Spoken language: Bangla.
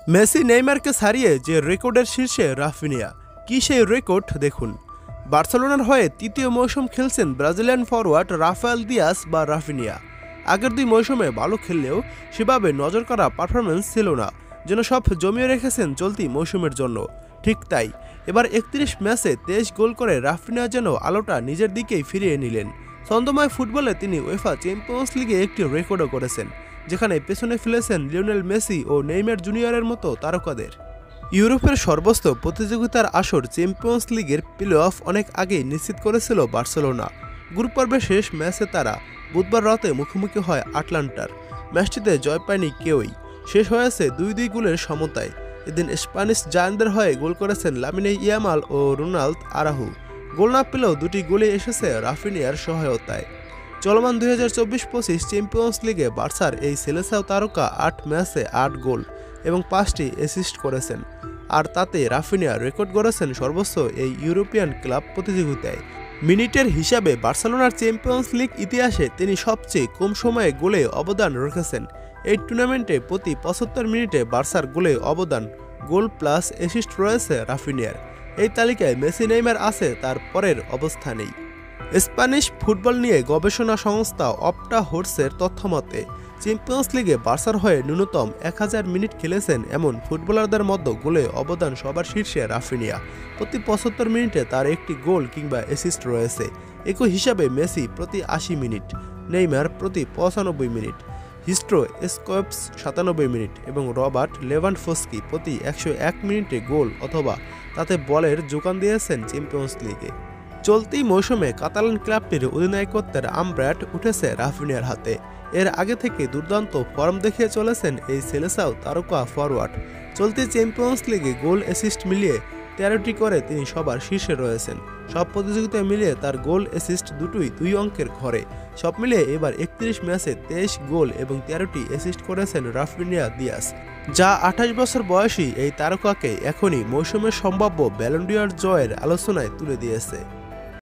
মেসি নেইমারকে ছাড়িয়ে যে রেকর্ডের শীর্ষে রাফিনিয়া, কি সেই রেকর্ড দেখুন। বার্সেলোনার হয়ে তৃতীয় মৌসুম খেলছেন ব্রাজিলিয়ান ফরওয়ার্ড রাফায়েল দিয়াস বা রাফিনিয়া। আগের দুই মৌসুমে ভালো খেললেও সেভাবে নজর করা পারফরমেন্স ছিল না, যেন সব জমিয়ে রেখেছেন চলতি মৌসুমের জন্য। ঠিক তাই, এবার 31 ম্যাচে 23 গোল করে রাফিনিয়া যেন আলোটা নিজের দিকেই ফিরিয়ে নিলেন। ছন্দময় ফুটবলে তিনি উয়েফা চ্যাম্পিয়ন্স লিগে একটি রেকর্ডও করেছেন, যেখানে পেছনে ফেলেছেন লিওনেল মেসি ও নেইমার জুনিয়রের মতো তারকাদের। ইউরোপের সর্বোচ্চ প্রতিযোগিতার আসর চ্যাম্পিয়ন্স লিগের প্লে অফ অনেক আগেই নিশ্চিত করেছিল বার্সেলোনা। গ্রুপ পর্বের শেষ ম্যাচে তারা বুধবার রাতে মুখোমুখি হয় আটলান্টার। ম্যাচটিতে জয় পায়নি কেউই, শেষ হয়েছে 2-2 গোলের সমতায়। এদিন স্প্যানিশ জায়ান্টদের হয়ে গোল করেছেন লামিনে ইয়ামাল ও রোনাল্ড আরাহু। গোল না পেলেও দুটি গোলে এসেছে রাফিনিয়ার সহায়তায়। চলমান 2024-25 চ্যাম্পিয়ন্স লিগে বার্সার এই সেলেসাও তারকা 8 ম্যাচে 8 গোল এবং 5টি অ্যাসিস্ট করেছেন, আর তাতে রাফিনিয়া রেকর্ড গড়েছেন সর্বোচ্চ এই ইউরোপিয়ান ক্লাব প্রতিযোগিতায়। মিনিটের হিসাবে বার্সেলোনার চ্যাম্পিয়ন্স লিগ ইতিহাসে তিনি সবচেয়ে কম সময়ে গোলে অবদান রেখেছেন। এই টুর্নামেন্টে প্রতি 75 মিনিটে বার্সার গোলে অবদান, গোল প্লাস অ্যাসিস্ট রয়েছে রাফিনিয়ার। এই তালিকায় মেসি নেইমার আছে তার পরের অবস্থানেই। স্প্যানিশ ফুটবল নিয়ে গবেষণা সংস্থা অপটা হোর্সের তথ্যমতে চ্যাম্পিয়ন্স লিগে বার্সার হয়ে ন্যূনতম 1000 মিনিট খেলেছেন এমন ফুটবলারদের মধ্যে গোলে অবদান সবার শীর্ষে রাফিনিয়া। প্রতি 75 মিনিটে তার একটি গোল কিংবা অ্যাসিস্ট রয়েছে। একই হিসাবে মেসি প্রতি 80 মিনিট, নেইমার প্রতি 95 মিনিট, হিস্ট্রো স্কোপস 97 মিনিট এবং রবার্ট লেভানডফস্কি প্রতি 101 মিনিটে গোল অথবা তাতে বলের যোগান দিয়েছেন চ্যাম্পিয়ন্স লিগে। চলতি মৌসুমে কাতালান ক্লাবটির অধিনায়কত্বের আমব্রাট উঠেছে রাফিনিয়ার হাতে। এর আগে থেকে দুর্দান্ত ফর্ম দেখিয়ে চলেছেন এই সেলেসাও তারকা ফরওয়ার্ড। চলতি চ্যাম্পিয়ন্স লিগে গোল অ্যাসিস্ট মিলিয়ে 13টি করে তিনি সবার শীর্ষে রয়েছেন। সব প্রতিযোগিতায় মিলিয়ে তার গোল অ্যাসিস্ট দুটোই 2 অঙ্কের ঘরে। সব মিলিয়ে এবার 31 ম্যাচে 23 গোল এবং 13টি অ্যাসিস্ট করেছেন রাফিনিয়া দিয়াস, যা 28 বছর বয়সী এই তারকাকে এখনই মৌসুমের সম্ভাব্য ব্যালন ডি'অর জয়ের আলোচনায় তুলে দিয়েছে।